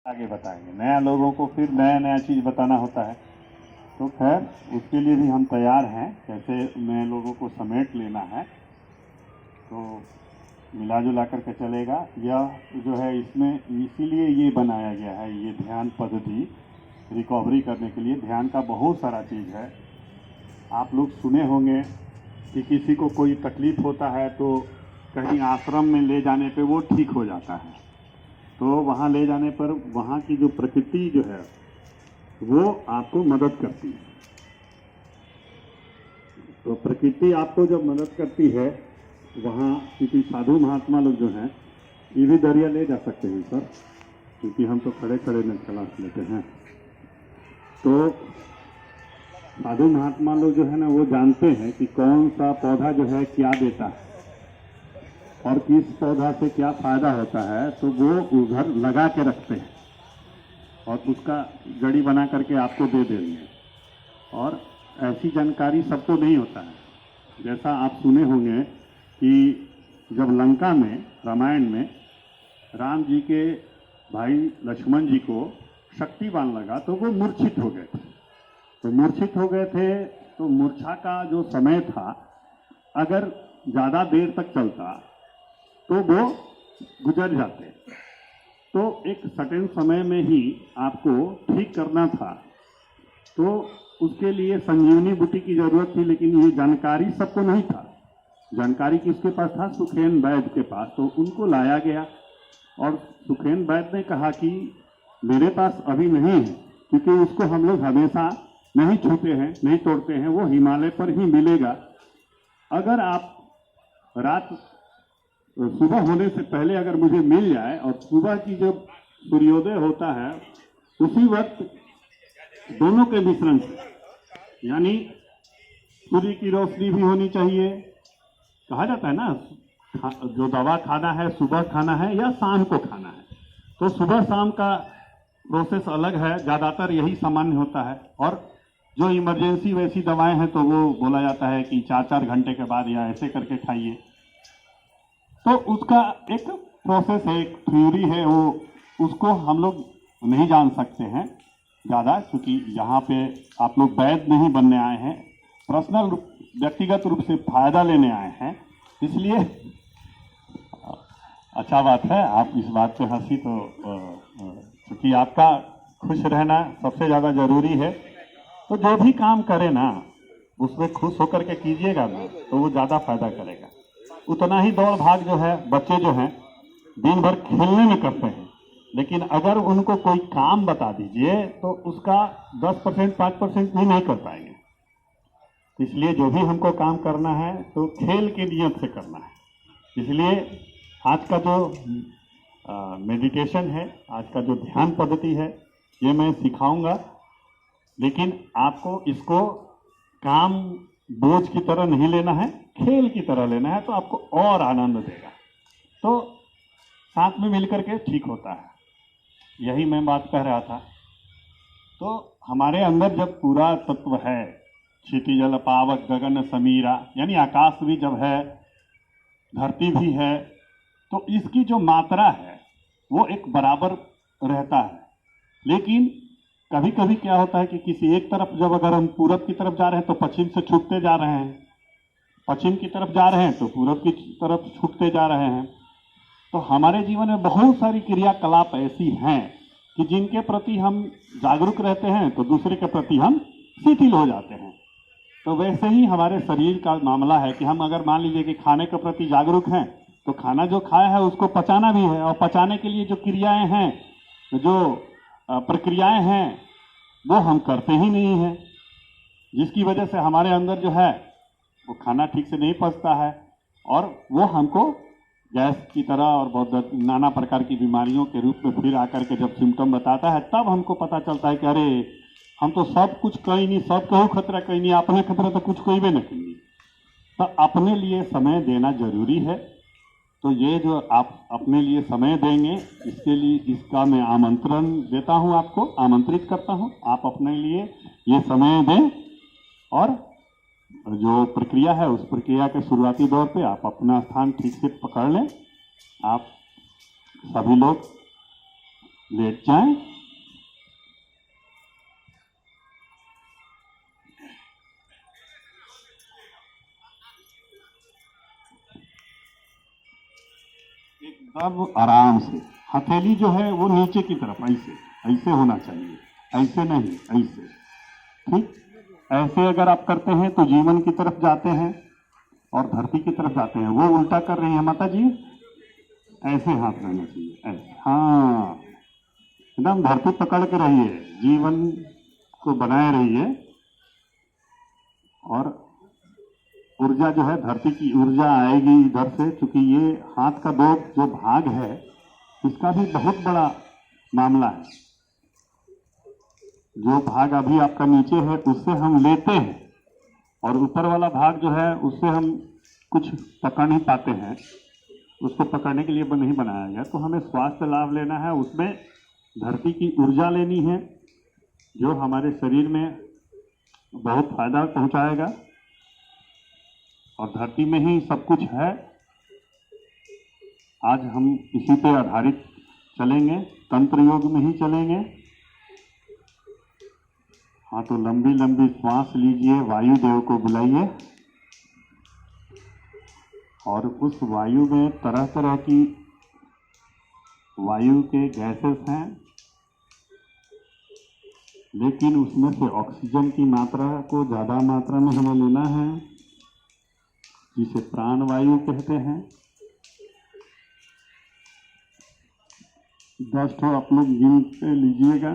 आगे बताएंगे। नया लोगों को फिर नया नया चीज़ बताना होता है। तो खैर उसके लिए भी हम तैयार हैं, कैसे नए लोगों को समेट लेना है तो मिला जुला करके चलेगा। यह जो है इसमें इसीलिए ये बनाया गया है, ये ध्यान पद्धति रिकवरी करने के लिए। ध्यान का बहुत सारा चीज़ है। आप लोग सुने होंगे कि किसी को कोई तकलीफ़ होता है तो कहीं आश्रम में ले जाने पे वो ठीक हो जाता है। तो वहाँ ले जाने पर वहाँ की जो प्रकृति जो है वो आपको मदद करती है। तो प्रकृति आपको जब मदद करती है वहाँ, क्योंकि साधु महात्मा लोग जो हैं ये भी दरिया ले जा सकते हैं सर, क्योंकि हम तो खड़े खड़े में चला लेते हैं। तो साधु महात्मा लोग जो है ना वो जानते हैं कि कौन सा पौधा जो है क्या देता है और किस पौधा से क्या फायदा होता है, तो वो उधर लगा के रखते हैं और उसका जड़ी बना करके आपको दे देंगे। और ऐसी जानकारी सबको नहीं होता है। जैसा आप सुने होंगे कि जब लंका में रामायण में राम जी के भाई लक्ष्मण जी को शक्तिबाण लगा तो वो मूर्छित हो गए थे। तो मूर्छित हो गए थे तो मूर्छा का जो समय था अगर ज़्यादा देर तक चलता तो वो गुजर जाते। तो एक सर्टेन समय में ही आपको ठीक करना था, तो उसके लिए संजीवनी बूटी की जरूरत थी। लेकिन ये जानकारी सबको नहीं था। जानकारी किसके पास था? सुखेन वैद्य के पास। तो उनको लाया गया और सुखेन वैद्य ने कहा कि मेरे पास अभी नहीं है, क्योंकि उसको हम लोग हमेशा नहीं छूते हैं, नहीं तोड़ते हैं, वो हिमालय पर ही मिलेगा। अगर आप रात सुबह होने से पहले अगर मुझे मिल जाए, और सुबह की जब सूर्योदय होता है उसी वक्त दोनों के मिश्रण से, यानी सूर्य की रोशनी भी होनी चाहिए। कहा जाता है ना जो दवा खाना है सुबह खाना है या शाम को खाना है। तो सुबह शाम का प्रोसेस अलग है, ज़्यादातर यही सामान्य होता है। और जो इमरजेंसी वैसी दवाएं हैं तो वो बोला जाता है कि 4-4 घंटे के बाद या ऐसे करके खाइए। तो उसका एक प्रोसेस है, एक थ्योरी है, वो उसको हम लोग नहीं जान सकते हैं ज़्यादा, क्योंकि यहाँ पे आप लोग वैद्य नहीं बनने आए हैं, पर्सनल व्यक्तिगत रूप से फायदा लेने आए हैं। इसलिए अच्छा बात है आप इस बात पे हंसी, तो क्योंकि आपका खुश रहना सबसे ज़्यादा ज़रूरी है। तो जो भी काम करे ना उसमें खुश होकर के कीजिएगा ना तो वो ज़्यादा फायदा करेगा। उतना ही दौड़ भाग जो है बच्चे जो हैं दिन भर खेलने में करते हैं, लेकिन अगर उनको कोई काम बता दीजिए तो उसका 10% 5% भी नहीं कर पाएंगे। इसलिए जो भी हमको काम करना है तो खेल के नियत से करना है। इसलिए आज का जो मेडिटेशन है, आज का जो ध्यान पद्धति है, ये मैं सिखाऊंगा, लेकिन आपको इसको काम बोझ की तरह नहीं लेना है, खेल की तरह लेना है, तो आपको और आनंद देगा। तो साथ में मिलकर के ठीक होता है, यही मैं बात कह रहा था। तो हमारे अंदर जब पूरा तत्व है, क्षिति जल पावक गगन समीरा, यानी आकाश भी जब है, धरती भी है, तो इसकी जो मात्रा है वो एक बराबर रहता है। लेकिन कभी कभी क्या होता है कि किसी एक तरफ जब अगर हम पूरब की तरफ जा रहे हैं तो पश्चिम से छूटते जा रहे हैं, पश्चिम की तरफ जा रहे हैं तो पूरब की तरफ छूटते जा रहे हैं। तो हमारे जीवन में बहुत सारी क्रियाकलाप ऐसी हैं कि जिनके प्रति हम जागरूक रहते हैं तो दूसरे के प्रति हम शिथिल हो जाते हैं। तो वैसे ही हमारे शरीर का मामला है कि हम अगर मान लीजिए कि खाने के प्रति जागरूक हैं तो खाना जो खाया है उसको पचाना भी है, और पचाने के लिए जो क्रियाएं हैं, जो प्रक्रियाएं हैं, वो हम करते ही नहीं हैं, जिसकी वजह से हमारे अंदर जो है वो खाना ठीक से नहीं पचता है और वो हमको गैस की तरह और बहुत नाना प्रकार की बीमारियों के रूप में फिर आकर के जब सिम्टम बताता है तब हमको पता चलता है कि अरे हम तो सब कुछ कहीं नहीं, सब कहूँ खतरा कहीं नहीं, अपने खतरा तो कुछ कोई भी नहीं कहीं। तो अपने लिए समय देना जरूरी है। तो ये जो आप अपने लिए समय देंगे, इसके लिए इसका मैं आमंत्रण देता हूं, आपको आमंत्रित करता हूं, आप अपने लिए ये समय दें। और जो प्रक्रिया है उस प्रक्रिया के शुरुआती दौर पे आप अपना स्थान ठीक से पकड़ लें। आप सभी लोग लेट जाएं। एकदम आराम से। हथेली जो है वो नीचे की तरफ, ऐसे ऐसे होना चाहिए, ऐसे नहीं, ऐसे। ठीक, ऐसे अगर आप करते हैं तो जीवन की तरफ जाते हैं और धरती की तरफ जाते हैं। वो उल्टा कर रही है माता जी, ऐसे हाथ रहना चाहिए, ऐसे। हाँ, एकदम धरती पकड़ के रहिए, जीवन को बनाए रहिए। और ऊर्जा जो है, धरती की ऊर्जा आएगी इधर से, क्योंकि ये हाथ का दो जो भाग है इसका भी बहुत बड़ा मामला है। जो भाग अभी आपका नीचे है उससे हम लेते हैं, और ऊपर वाला भाग जो है उससे हम कुछ पकड़ नहीं पाते हैं। उसको पकड़ने के लिए नहीं बनाया गया। तो हमें स्वास्थ्य लाभ लेना है, उसमें धरती की ऊर्जा लेनी है जो हमारे शरीर में बहुत फायदा पहुंचाएगा। और धरती में ही सब कुछ है। आज हम इसी पे आधारित चलेंगे, तंत्र योग में ही चलेंगे। हाँ, तो लंबी लंबी श्वास लीजिए, वायु देव को बुलाइए, और उस वायु में तरह तरह की वायु के गैसेस हैं, लेकिन उसमें से ऑक्सीजन की मात्रा को ज़्यादा मात्रा में हमें लेना है, जिसे प्राण वायु कहते हैं। 10 ठो आप लोग गिन के लीजिएगा।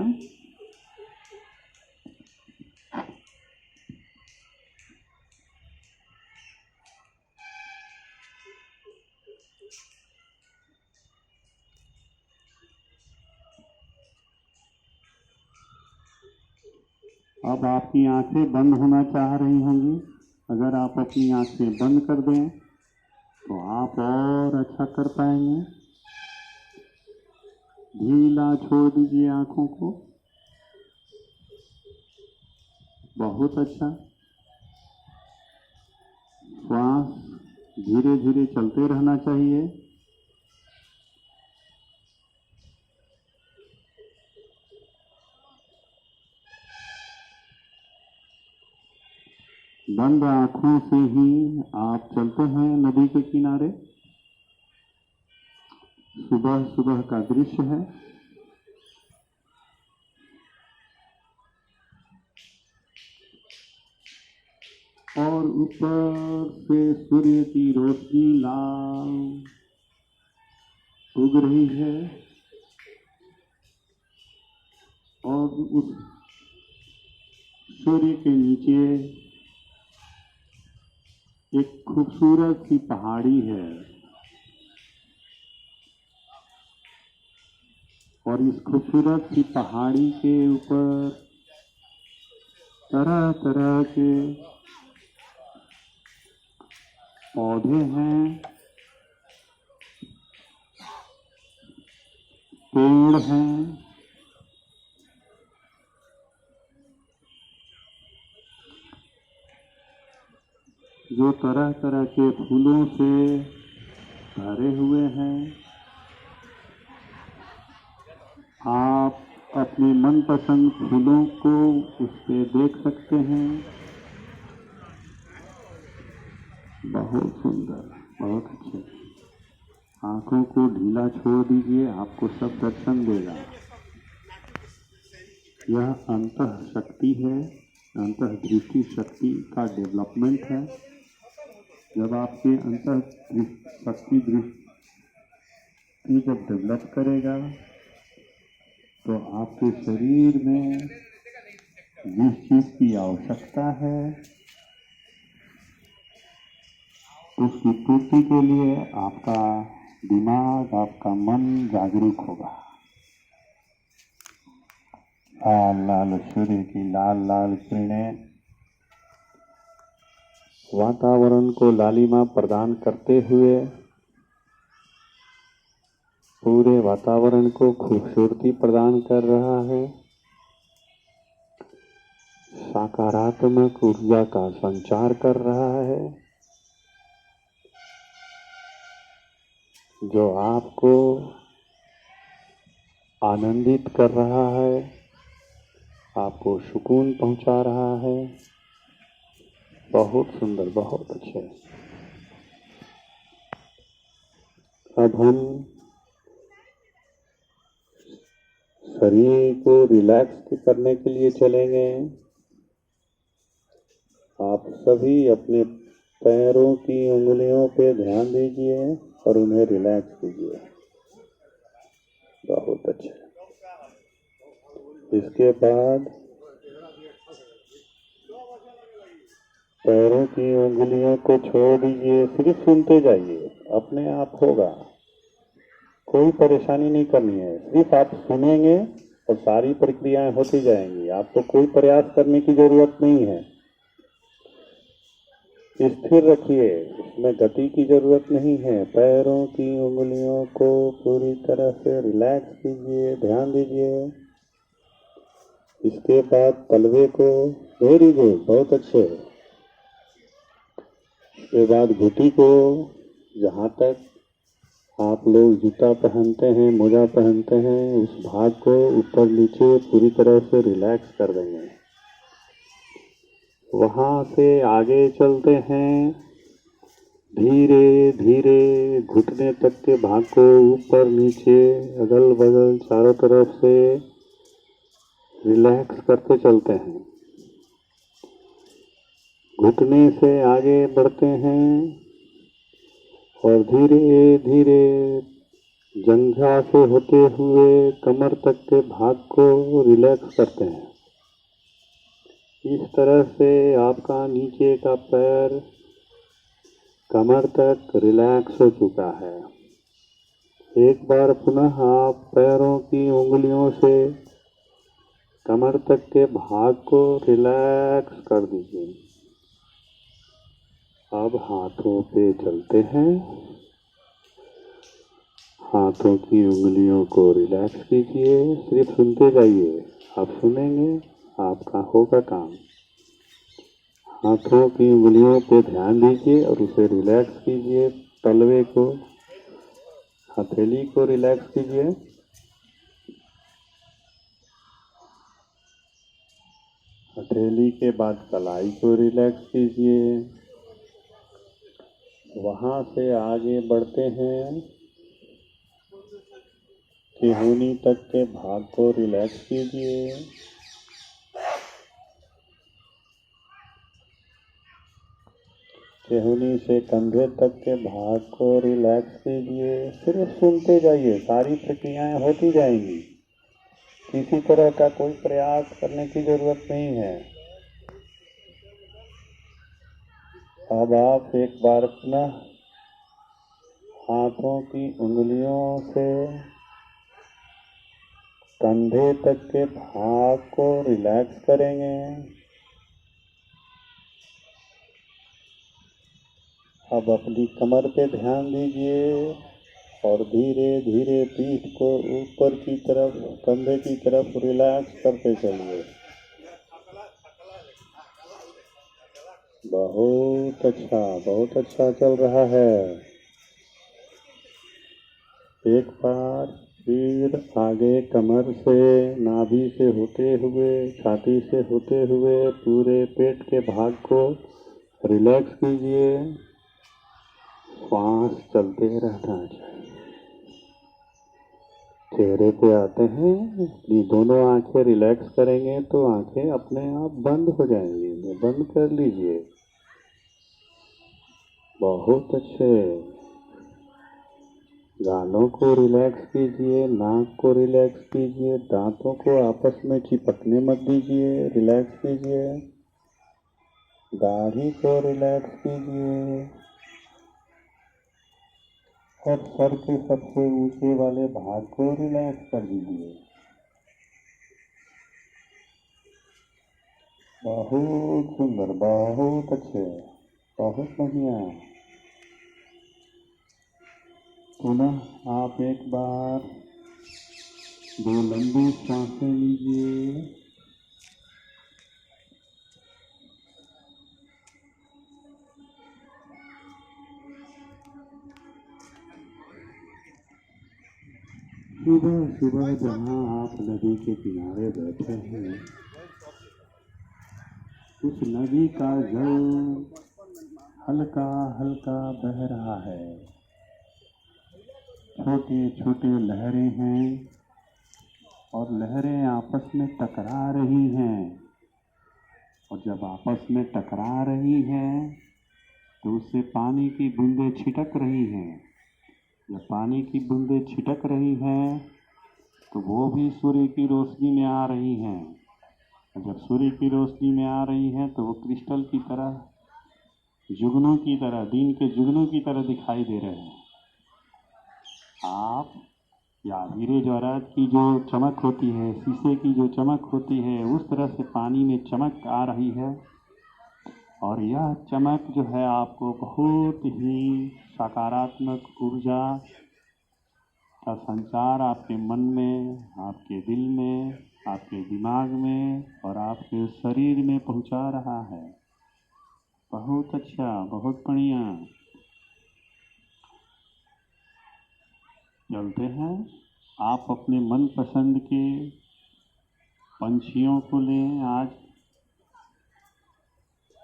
अब आपकी आंखें बंद होना चाह रही होंगी। अगर आप अपनी आंखें बंद कर दें तो आप और अच्छा कर पाएंगे। ढीला छोड़ दीजिए आंखों को। बहुत अच्छा। श्वास धीरे धीरे चलते रहना चाहिए। बंद आंखों से ही आप चलते हैं नदी के किनारे। सुबह सुबह का दृश्य है। और ऊपर से सूर्य की रोशनी लाल उग रही है, और उस सूर्य के नीचे एक खूबसूरत सी पहाड़ी है, और इस खूबसूरत सी पहाड़ी के ऊपर तरह तरह के पौधे हैं, पेड़ हैं, जो तरह तरह के फूलों से भरे हुए हैं। आप अपने मनपसंद फूलों को उस पे देख सकते हैं। बहुत सुंदर, बहुत अच्छे। आंखों को ढीला छोड़ दीजिए, आपको सब दर्शन देगा। यह अंतः शक्ति है, अंतः दृष्टि शक्ति का डेवलपमेंट है। जब आपके अंतः शक्ति दृष्टि जब डेवलप करेगा तो आपके शरीर में जिस चीज की आवश्यकता है उसकी पूर्ति के लिए आपका दिमाग, आपका मन जागरूक होगा। लाल लाल सूर्य की लाल लाल किरणें वातावरण को लालिमा प्रदान करते हुए पूरे वातावरण को खूबसूरती प्रदान कर रहा है। सकारात्मक ऊर्जा का संचार कर रहा है, जो आपको आनंदित कर रहा है, आपको सुकून पहुंचा रहा है। बहुत सुंदर, बहुत अच्छे। अब हम शरीर को रिलैक्स करने के लिए चलेंगे। आप सभी अपने पैरों की उंगलियों पे ध्यान दीजिए और उन्हें रिलैक्स कीजिए। बहुत अच्छा। इसके बाद पैरों की उंगलियों को छोड़ दीजिए, सिर्फ सुनते जाइए, अपने आप होगा। कोई परेशानी नहीं करनी है, सिर्फ आप सुनेंगे और सारी प्रक्रियाएं होती जाएंगी। आपको कोई प्रयास करने की जरूरत नहीं है। स्थिर रखिए, इसमें गति की जरूरत नहीं है। पैरों की उंगलियों को पूरी तरह से रिलैक्स कीजिए, ध्यान दीजिए। इसके बाद तलवे को, वेरी गुड, बहुत अच्छे। इसके बाद घुटी को, जहाँ तक आप लोग जूता पहनते हैं, मोजा पहनते हैं, उस भाग को ऊपर नीचे पूरी तरह से रिलैक्स कर देंगे। वहाँ से आगे चलते हैं, धीरे धीरे घुटने तक के भाग को ऊपर नीचे अगल बगल चारों तरफ से रिलैक्स करते चलते हैं। घुटने से आगे बढ़ते हैं और धीरे धीरे जंघा से होते हुए कमर तक के भाग को रिलैक्स करते हैं। इस तरह से आपका नीचे का पैर कमर तक रिलैक्स हो चुका है। एक बार पुनः आप पैरों की उंगलियों से कमर तक के भाग को रिलैक्स कर दीजिए। अब हाथों पे चलते हैं। हाथों की उंगलियों को रिलैक्स कीजिए, सिर्फ सुनते जाइए। आप सुनेंगे, आपका होगा काम। हाथों की उंगलियों पे ध्यान दीजिए और उसे रिलैक्स कीजिए। तलवे को, हथेली को रिलैक्स कीजिए। हथेली के बाद कलाई को रिलैक्स कीजिए। वहाँ से आगे बढ़ते हैं, ठिहुनी तक के भाग को रिलैक्स कीजिए। ठिहुनी से कंधे तक के भाग को रिलैक्स कीजिए। सिर्फ सुनते जाइए, सारी प्रक्रियाएं होती जाएंगी। किसी तरह का कोई प्रयास करने की जरूरत नहीं है। अब आप एक बार पुनः हाथों की उंगलियों से कंधे तक के भाग को रिलैक्स करेंगे। अब अपनी कमर पे ध्यान दीजिए और धीरे धीरे पीठ को ऊपर की तरफ, कंधे की तरफ रिलैक्स करते चलिए। बहुत अच्छा चल रहा है। एक बार फिर आगे कमर से, नाभि से होते हुए, छाती से होते हुए पूरे पेट के भाग को रिलैक्स कीजिए। श्वास चलते रहना चाहिए। चेहरे पे आते हैं, ये दोनों आंखें रिलैक्स करेंगे तो आंखें अपने आप बंद हो जाएंगी। बंद कर लीजिए। बहुत अच्छे। गालों को रिलैक्स कीजिए, नाक को रिलैक्स कीजिए, दांतों को आपस में चिपकने मत दीजिए, रिलैक्स कीजिए। दाढ़ी को रिलैक्स कीजिए और सर के सबसे ऊंचे वाले भाग को रिलैक्स कर दीजिए। बहुत सुंदर, बहुत अच्छे, बहुत बढ़िया। पुनः आप एक बार दो लंबी सांसें लीजिए। सुबह सुबह जहाँ आप नदी के किनारे बैठे हैं, उस नदी का जल हल्का हल्का बह रहा है। छोटे छोटे लहरें हैं और लहरें आपस में टकरा रही हैं, और जब आपस में टकरा रही हैं तो उससे पानी की बूंदें छिटक रही हैं। जब पानी की बूंदें छिटक रही हैं तो वो भी सूर्य की रोशनी में आ रही हैं, और जब सूर्य की रोशनी में आ रही हैं तो वो क्रिस्टल की तरह, जुगनू की तरह, दिन के जुगनू की तरह दिखाई दे रहे हैं। आप या हीरे जवाहरात की जो चमक होती है, शीशे की जो चमक होती है, उस तरह से पानी में चमक आ रही है। और यह चमक जो है आपको बहुत ही सकारात्मक ऊर्जा का संचार आपके मन में, आपके दिल में, आपके दिमाग में और आपके शरीर में पहुंचा रहा है। बहुत अच्छा, बहुत बढ़िया। चलते हैं। आप अपने मन पसंद के पंछियों को लें। आज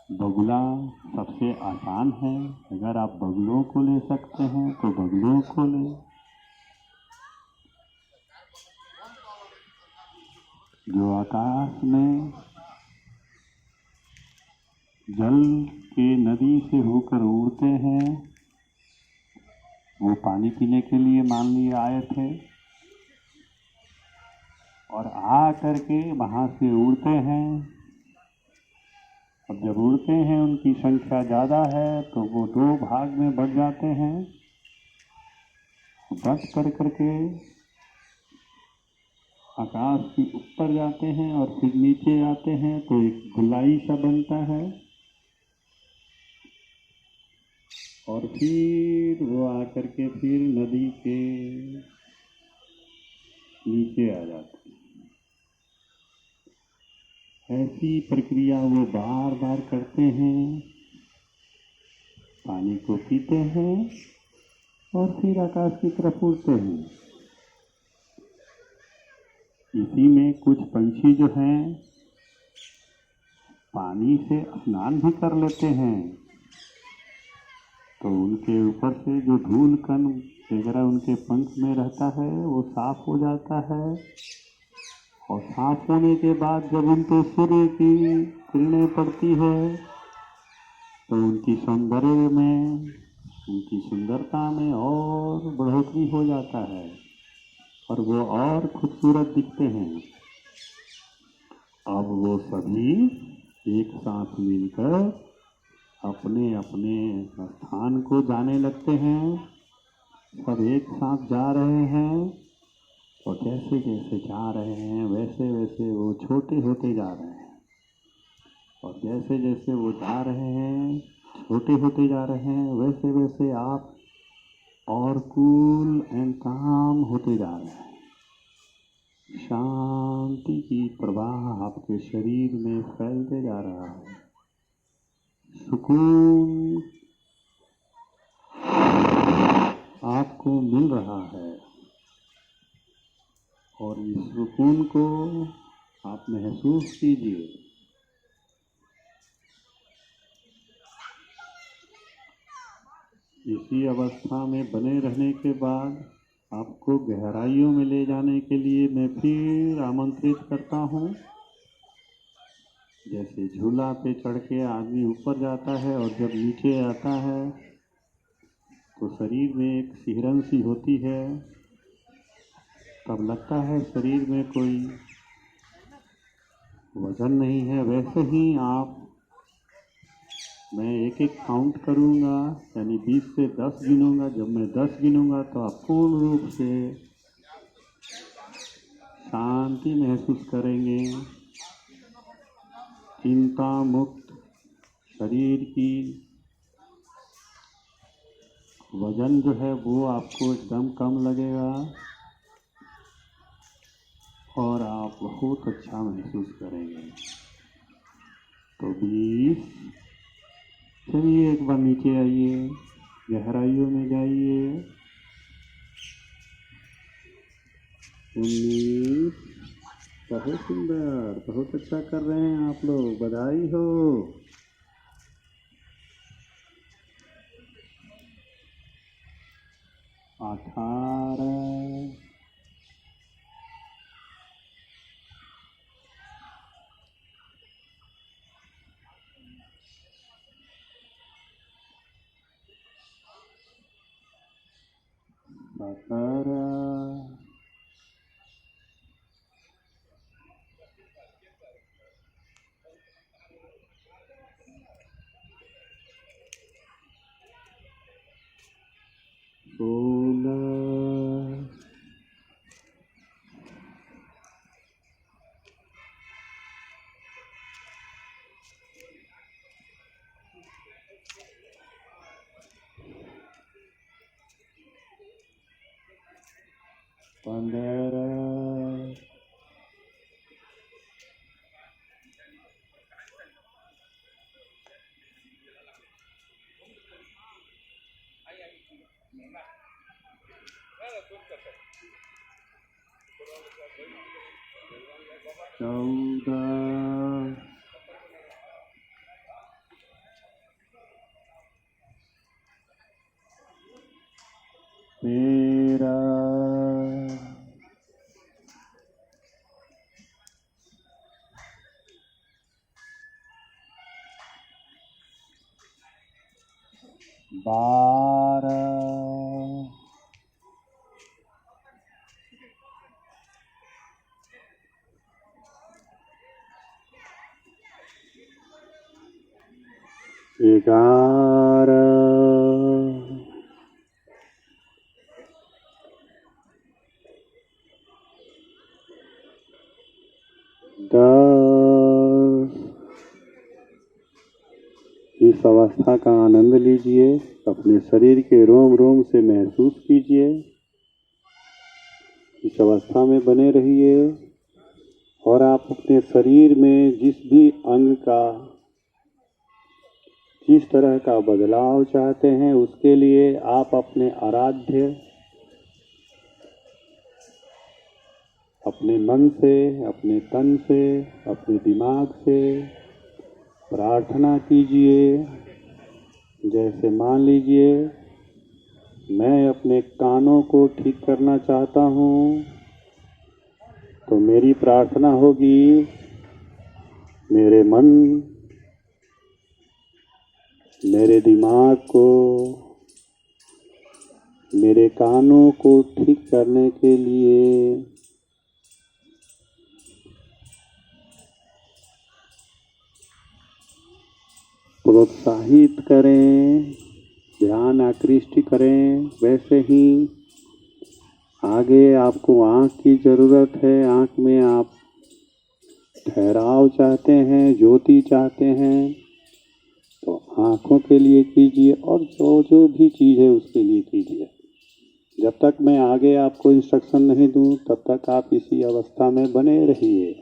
बगुला सबसे आसान है। अगर आप बगुलों को ले सकते हैं तो बगुलों को लें। जो आकाश में जल के नदी से होकर उड़ते हैं, वो पानी पीने के लिए मान लिए आए थे और आ करके वहाँ से उड़ते हैं। अब जब उड़ते हैं उनकी संख्या ज़्यादा है तो वो दो भाग में बढ़ जाते हैं। बस कर करके आकाश के ऊपर जाते हैं और फिर नीचे आते हैं तो एक गोलाई सा बनता है, और फिर वो आकर के फिर नदी के नीचे आ जाते हैं। ऐसी प्रक्रिया वो बार बार करते हैं। पानी को पीते हैं और फिर आकाश की तरफ उड़ते हैं। इसी में कुछ पंछी जो हैं पानी से स्नान भी कर लेते हैं, तो उनके ऊपर से जो धूल कण वगैरह उनके पंख में रहता है वो साफ हो जाता है। और साफ होने के बाद जब उन पर सूर्य की किरणें पड़ती है तो उनकी सौंदर्य में, उनकी सुंदरता में और बढ़ोतरी हो जाता है और वो और खूबसूरत दिखते हैं। अब वो सभी एक साथ मिलकर अपने अपने स्थान को जाने लगते हैं। सब एक साथ जा रहे हैं और जैसे जैसे जा रहे हैं वैसे वैसे वो छोटे होते जा रहे हैं, और जैसे जैसे वो जा रहे हैं, छोटे होते जा रहे हैं, वैसे वैसे आप और कूल एंड काम होते जा रहे हैं। शांति की प्रवाह आपके शरीर में फैलते जा रहा है। सुकून आपको मिल रहा है और इस सुकून को आप महसूस कीजिए। इसी अवस्था में बने रहने के बाद आपको गहराइयों में ले जाने के लिए मैं फिर आमंत्रित करता हूँ। जैसे झूला पे चढ़ के आदमी ऊपर जाता है और जब नीचे आता है तो शरीर में एक सिहरन सी होती है, तब लगता है शरीर में कोई वजन नहीं है। वैसे ही आप, मैं एक एक काउंट करूँगा, यानी 20 से 10 गिनूँगा। जब मैं 10 गिनूँगा तो आप पूर्ण रूप से शांति महसूस करेंगे। चिंता मुक्त शरीर की वजन जो है वो आपको एकदम कम लगेगा और आप बहुत अच्छा महसूस करेंगे। तो 20, चलिए एक बार नीचे आइए, गहराइयों में जाइए। 19। बहुत सुंदर, बहुत अच्छा कर रहे हैं आप लोग, बधाई हो। 18। 17। 16। 15। 14। 13। 12। 11। 10। इस अवस्था का आनंद लीजिए, अपने शरीर के रोम रोम से महसूस कीजिए। इस अवस्था में बने रहिए और आप अपने शरीर में जिस भी अंग का जिस तरह का बदलाव चाहते हैं उसके लिए आप अपने आराध्य, अपने मन से, अपने तन से, अपने दिमाग से प्रार्थना कीजिए। जैसे मान लीजिए मैं अपने कानों को ठीक करना चाहता हूँ, तो मेरी प्रार्थना होगी मेरे मन, मेरे दिमाग को, मेरे कानों को ठीक करने के लिए प्रोत्साहित करें, ध्यान आकृष्ट करें। वैसे ही आगे आपको आँख की ज़रूरत है। आँख में आप ठहराव चाहते हैं, ज्योति चाहते हैं, तो आँखों के लिए कीजिए और जो जो भी चीज़ है उसके लिए कीजिए। जब तक मैं आगे आपको इंस्ट्रक्शन नहीं दूं तब तक आप इसी अवस्था में बने रहिए।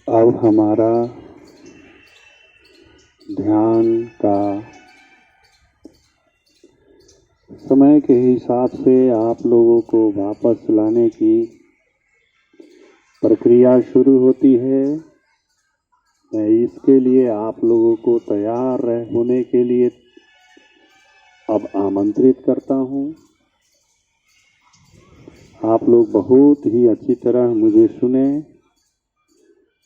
अब हमारा ध्यान का समय के हिसाब से आप लोगों को वापस लाने की प्रक्रिया शुरू होती है। मैं इसके लिए आप लोगों को तैयार होने के लिए अब आमंत्रित करता हूँ। आप लोग बहुत ही अच्छी तरह मुझे सुने,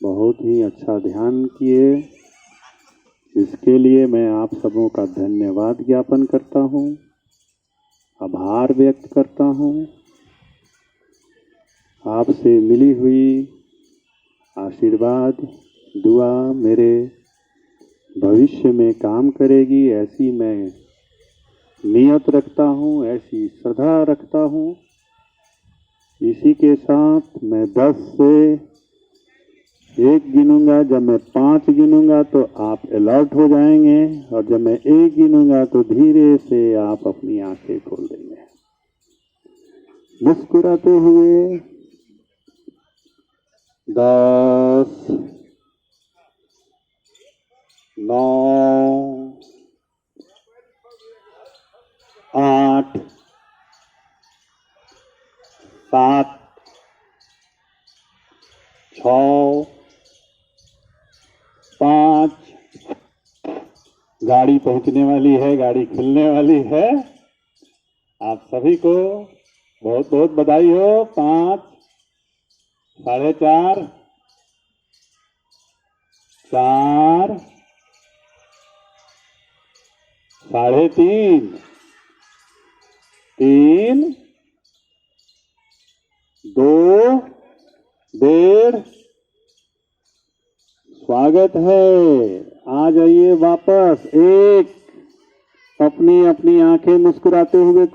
बहुत ही अच्छा ध्यान किए। इसके लिए मैं आप सबों का धन्यवाद ज्ञापन करता हूँ, आभार व्यक्त करता हूँ। आपसे मिली हुई आशीर्वाद, दुआ मेरे भविष्य में काम करेगी, ऐसी मैं नियत रखता हूँ, ऐसी श्रद्धा रखता हूँ। इसी के साथ मैं 10 से 1 गिनूंगा। जब मैं 5 गिनूंगा तो आप अलर्ट हो जाएंगे, और जब मैं 1 गिनूंगा तो धीरे से आप अपनी आंखें खोल देंगे, मुस्कुराते हुए। 10, 9, 8, 7, 6, 5। गाड़ी पहुंचने वाली है, गाड़ी खुलने वाली है। आप सभी को बहुत बहुत बधाई हो। 5, 4:30, 4, 3:30, 3, 2, 1:30। स्वागत है, आ जाइए वापस। 1, अपनी अपनी आंखें मुस्कुराते हुए